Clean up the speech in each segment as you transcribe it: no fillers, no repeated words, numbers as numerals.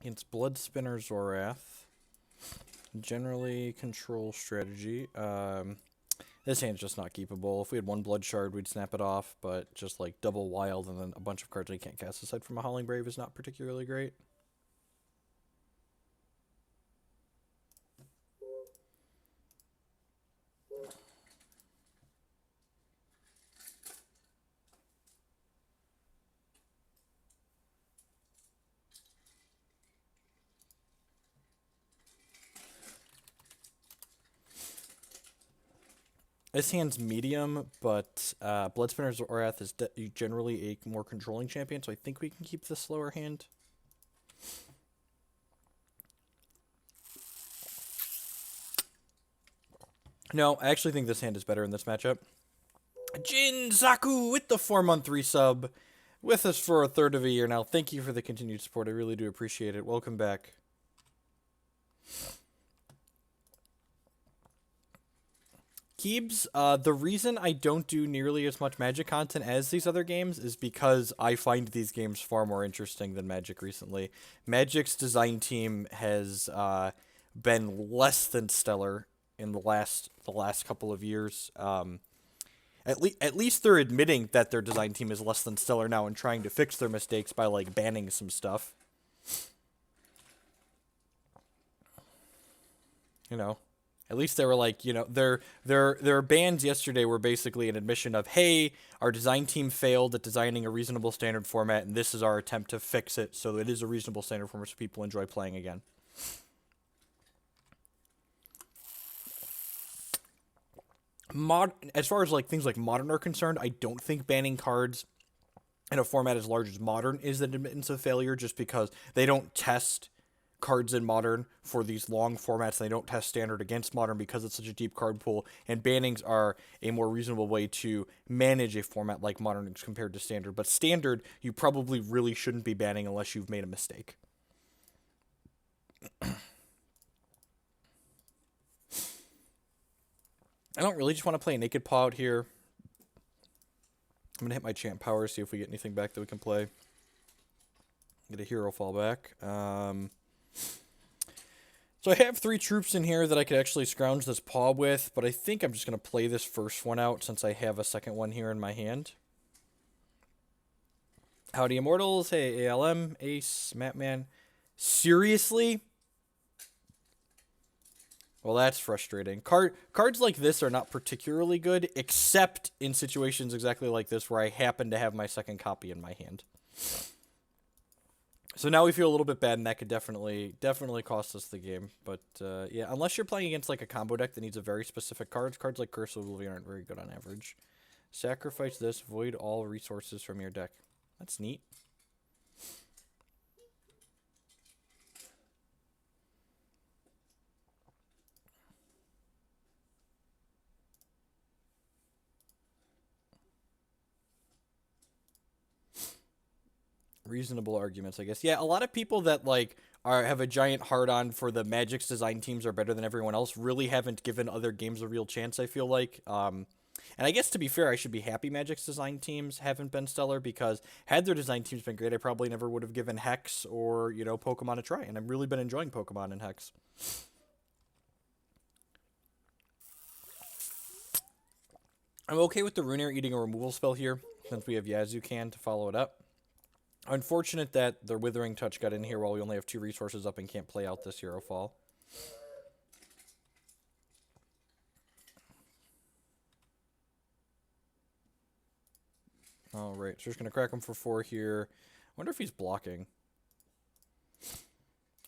Against Blood Spinner Zorath. Generally control strategy. This hand's just not keepable. If we had one Blood Shard, we'd snap it off, but just like double Wild and then a bunch of cards I can't cast aside from a Howling Brave is not particularly great. This hand's medium, but Bloodspinner Zorath is generally a more controlling champion, so I think we can keep the slower hand. No, I actually think this hand is better in this matchup. Jin Zaku with the 4-month resub, with us for a third of a year now. Thank you for the continued support. I really do appreciate it. Welcome back. Keebs, the reason I don't do nearly as much Magic content as these other games is because I find these games far more interesting than Magic recently. Magic's design team has been less than stellar in the last couple of years. At least they're admitting that their design team is less than stellar now and trying to fix their mistakes by like banning some stuff. You know. At least they were like, you know, their bans yesterday were basically an admission of, hey, our design team failed at designing a reasonable standard format, and this is our attempt to fix it so it is a reasonable standard format so people enjoy playing again. As far as like things like Modern are concerned, I don't think banning cards in a format as large as Modern is an admittance of failure, just because they don't test cards in Modern for these long formats. They don't test Standard against Modern because it's such a deep card pool, and bannings are a more reasonable way to manage a format like Modern compared to Standard. But Standard, you probably really shouldn't be banning unless you've made a mistake. I don't really just want to play a Naked Paw out here. I'm going to hit my Champ Power, see if we get anything back that we can play. Get a Herofall back. So I have 3 troops in here that I could actually scrounge this Paw with, but I think I'm just going to play this first one out since I have a second one here in my hand. Howdy Immortals, hey ALM, Ace, Matman. Seriously? Well, that's frustrating. Cards like this are not particularly good, except in situations exactly like this where I happen to have my second copy in my hand. So now we feel a little bit bad, and that could definitely cost us the game. But yeah, unless you're playing against like a combo deck that needs a very specific cards like Curse of Oblivion aren't very good on average. Sacrifice this, void all resources from your deck. That's neat. Reasonable arguments, I guess. Yeah, a lot of people that like have a giant hard-on for the Magic's design teams are better than everyone else really haven't given other games a real chance, I feel like. And I guess to be fair, I should be happy Magic's design teams haven't been stellar, because had their design teams been great, I probably never would have given Hex or, you know, Pokemon a try, and I've really been enjoying Pokemon and Hex. I'm okay with the Rune eating a removal spell here, since we have Yazukan to follow it up. Unfortunate that the Withering Touch got in here while we only have 2 resources up and can't play out this Herofall. Alright, so just going to crack him for 4 here. I wonder if he's blocking.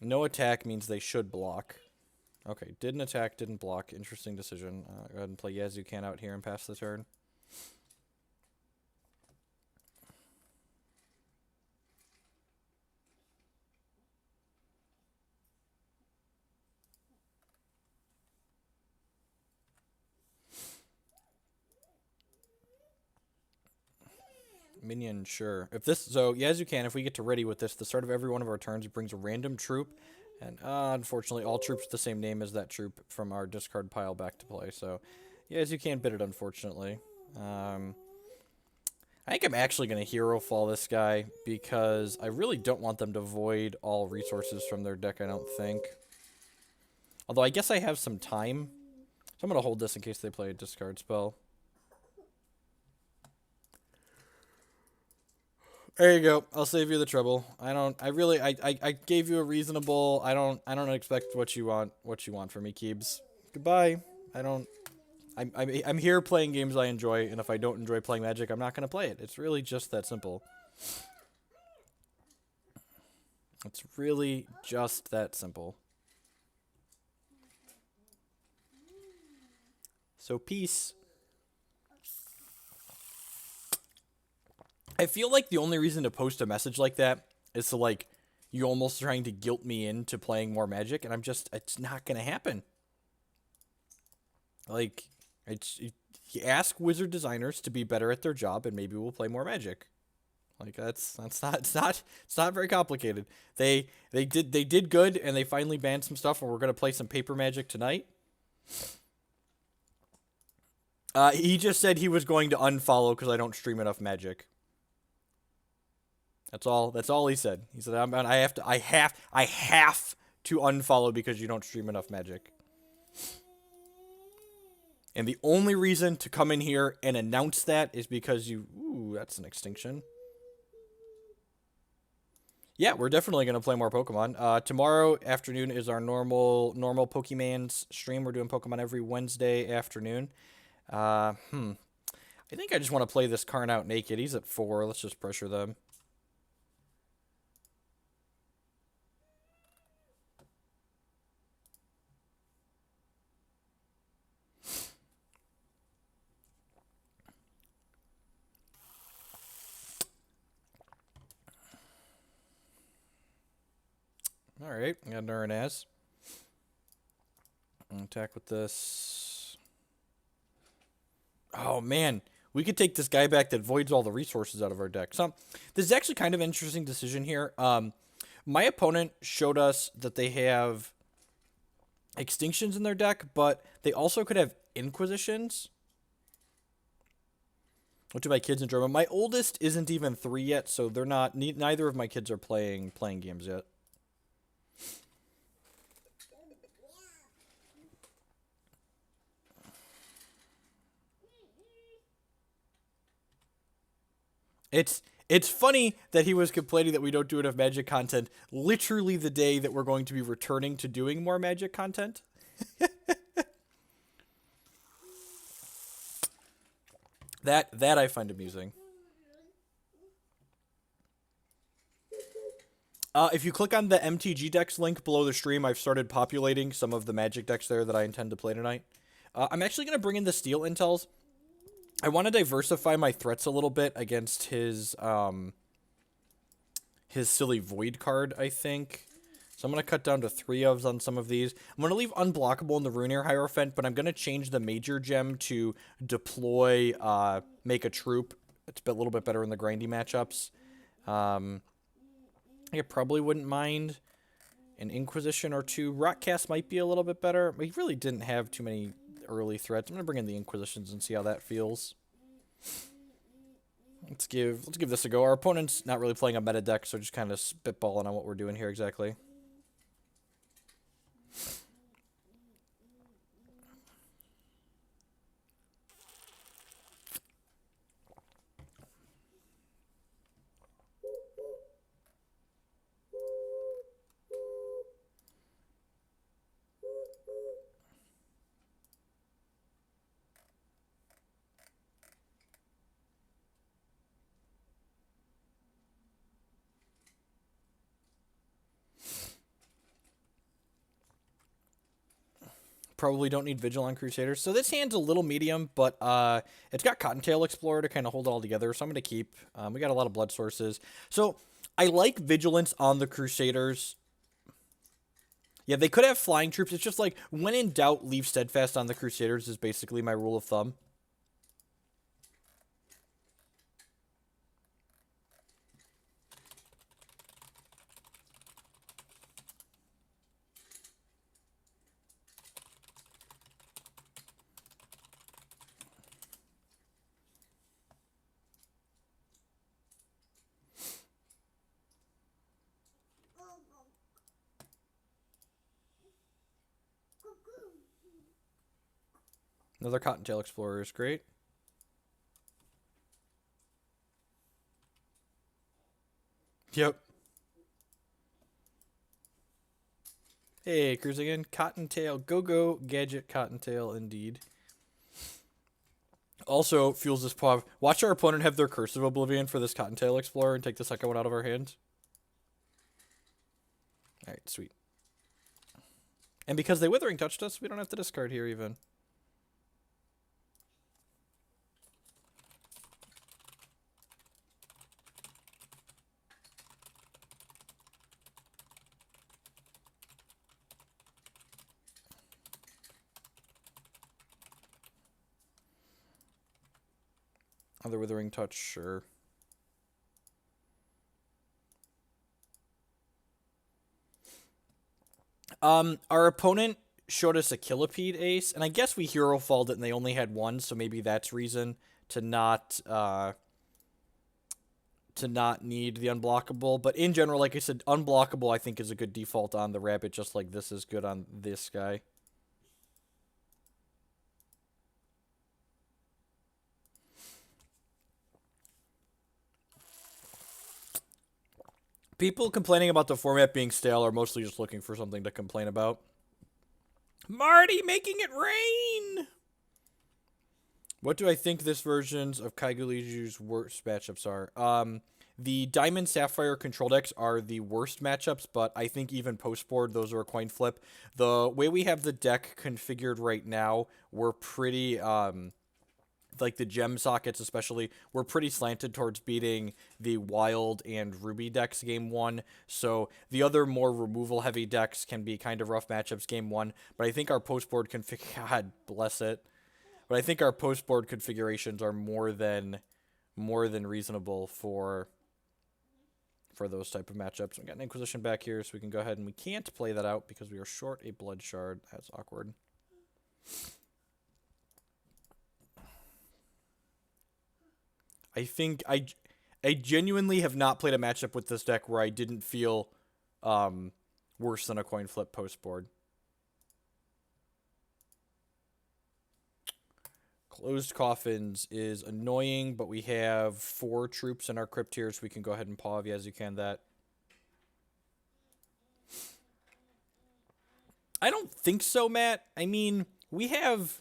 No attack means they should block. Okay, didn't attack, didn't block. Interesting decision. Go ahead and play Yazukan out here and pass the turn. Minion, sure. So Yazukan, if we get to ready with this, the start of every one of our turns, it brings a random troop, and unfortunately, all troops with the same name as that troop from our discard pile back to play. So, Yazukan bit it, unfortunately. I think I'm actually going to Herofall this guy because I really don't want them to void all resources from their deck, I don't think. Although I guess I have some time. So I'm going to hold this in case they play a discard spell. There you go. I'll save you the trouble. I gave you a reasonable, I don't expect what you want from me, Keebs. Goodbye. I'm here playing games I enjoy, and if I don't enjoy playing Magic, I'm not going to play it. It's really just that simple. It's really just that simple. So peace. I feel like the only reason to post a message like that is to, like, you almost trying to guilt me into playing more Magic, and it's not going to happen. Like, you ask wizard designers to be better at their job, and maybe we'll play more Magic. Like, it's not very complicated. They did good, and they finally banned some stuff, and we're going to play some paper Magic tonight. He just said he was going to unfollow because I don't stream enough Magic. That's all he said. He said I have to unfollow because you don't stream enough Magic. And the only reason to come in here and announce that is because ooh, that's an extinction. Yeah, we're definitely going to play more Pokemon. Tomorrow afternoon is our normal Pokemon's stream. We're doing Pokemon every Wednesday afternoon. I think I just want to play this Karn out naked. He's at 4. Let's just pressure them. Alright, I got an Uruunaz. Attack with this. Oh, man. We could take this guy back that voids all the resources out of our deck. So, this is actually kind of an interesting decision here. My opponent showed us that they have Extinctions in their deck, but they also could have Inquisitions. What do my kids enjoy? But my oldest isn't even 3 yet, so they're not. Neither of my kids are playing games yet. It's funny that he was complaining that we don't do enough Magic content literally the day that we're going to be returning to doing more Magic content. That I find amusing. If you click on the MTG decks link below the stream, I've started populating some of the Magic decks there that I intend to play tonight. I'm actually going to bring in the Steel Intels. I want to diversify my threats a little bit against his silly Void card, I think. So I'm going to cut down to 3 ofs on some of these. I'm going to leave unblockable in the Rune Hierophant, but I'm going to change the Major Gem to deploy, make a troop. It's a little bit better in the grindy matchups. I probably wouldn't mind an Inquisition or 2. Rockcast might be a little bit better. We really didn't have too many early threats. I'm going to bring in the Inquisitions and see how that feels. Let's give this a go. Our opponent's not really playing a meta deck, so just kind of spitballing on what we're doing here exactly. Probably don't need Vigil on Crusaders. So this hand's a little medium, but it's got Cottontail Explorer to kind of hold it all together, so I'm going to keep. We got a lot of blood sources. So I like Vigilance on the Crusaders. Yeah, they could have flying troops. It's just like, when in doubt, leave Steadfast on the Crusaders is basically my rule of thumb. Another Cottontail Explorer is great. Yep. Hey, cruising in. Cottontail. Go, Gadget Cottontail, indeed. Also, fuels this Paw. Watch our opponent have their Curse of Oblivion for this Cottontail Explorer and take the second one out of our hands. Alright, sweet. And because they Withering touched us, we don't have to discard here even. Other Withering Touch, sure. Our opponent showed us a Killblade ace, and I guess we Herofalled it and they only had one, so maybe that's reason to not need the unblockable. But in general, like I said, unblockable I think is a good default on the rabbit, just like this is good on this guy. People complaining about the format being stale are mostly just looking for something to complain about. Marty making it rain! What do I think this versions of Kagulichu's worst matchups are? The Diamond Sapphire control decks are the worst matchups, but I think even post-board, those are a coin flip. The way we have the deck configured right now, we're pretty, like the gem sockets especially, we're pretty slanted towards beating the Wild and Ruby decks game one. So the other more removal-heavy decks can be kind of rough matchups game one, but I think our post-board God bless it. But I think our post-board configurations are more than reasonable for those type of matchups. We got an Inquisition back here, so we can go ahead and we can't play that out because we are short a Blood Shard. That's awkward. I think I genuinely have not played a matchup with this deck where I didn't feel worse than a coin flip post-board. Closed Coffins is annoying, but we have 4 troops in our crypt here, so we can go ahead and Paw of Yazukan that. I don't think so, Matt. I mean, we have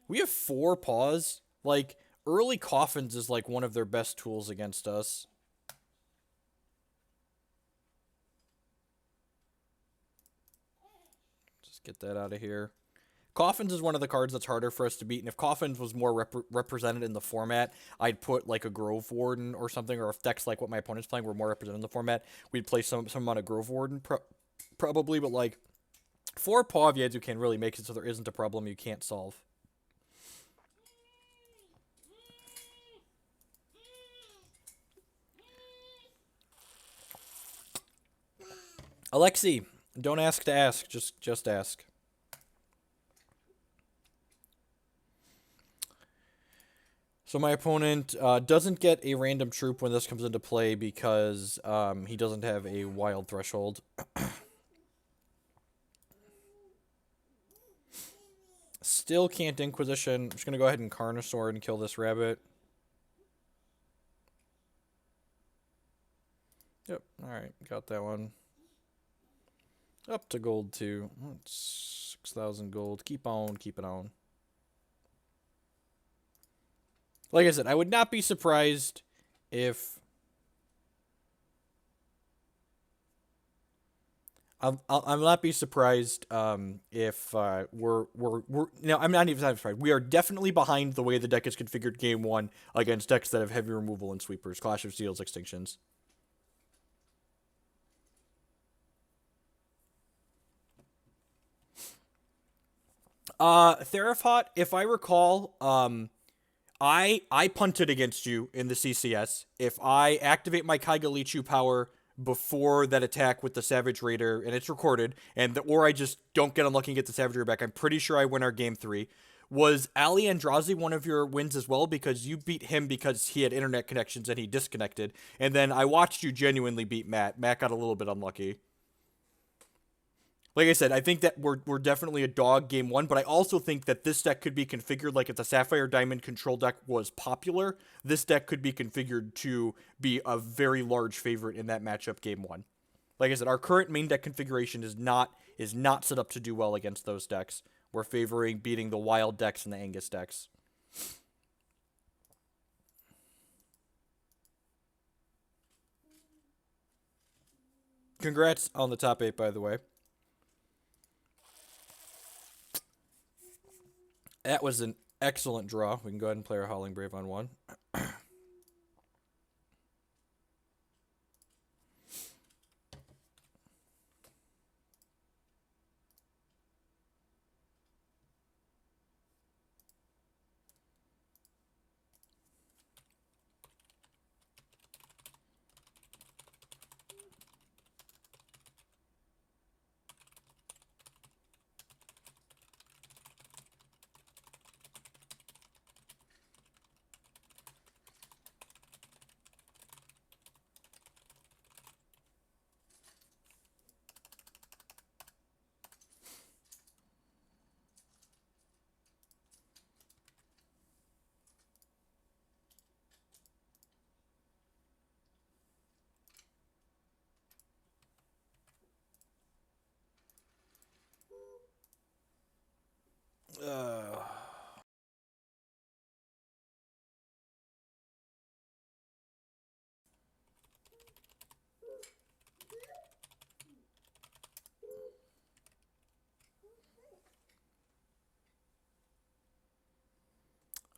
4 paws. Like, early Coffins is like one of their best tools against us. Just get that out of here. Coffins is one of the cards that's harder for us to beat, and if Coffins was more represented in the format, I'd put like a Grove Warden or something, or if decks like what my opponent's playing were more represented in the format, we'd play some amount of Grove Warden probably, but like 4 Paw of Yazukan really makes it so there isn't a problem you can't solve. Alexi, don't ask to ask, just ask. So my opponent doesn't get a random troop when this comes into play because he doesn't have a wild threshold. Still can't Inquisition. I'm just going to go ahead and Carnasaurus and kill this rabbit. Yep, alright, got that one. Up to gold 2. 6,000 gold. Keep on, keep it on. Like I said, I would not be surprised if I'll not be surprised if we're no, I'm not even surprised. We are definitely behind the way the deck is configured game one against decks that have heavy removal and sweepers, Clash of Steels, Extinctions. Therafot, if I recall, I punted against you in the CCS. If I activate my Kagulichu power before that attack with the Savage Raider, and it's recorded, or I just don't get unlucky and get the Savage Raider back, I'm pretty sure I win our game 3. Was Ali Andrazi one of your wins as well? Because you beat him because he had internet connections and he disconnected. And then I watched you genuinely beat Matt. Matt got a little bit unlucky. Like I said, I think that we're definitely a dog game one, but I also think that this deck could be configured like if the Sapphire Diamond control deck was popular, this deck could be configured to be a very large favorite in that matchup game one. Like I said, our current main deck configuration is not set up to do well against those decks. We're favoring beating the wild decks and the Angus decks. Congrats on the top 8, by the way. That was an excellent draw. We can go ahead and play our Howling Brave on one. Uh,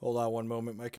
Hold on one moment, Mike.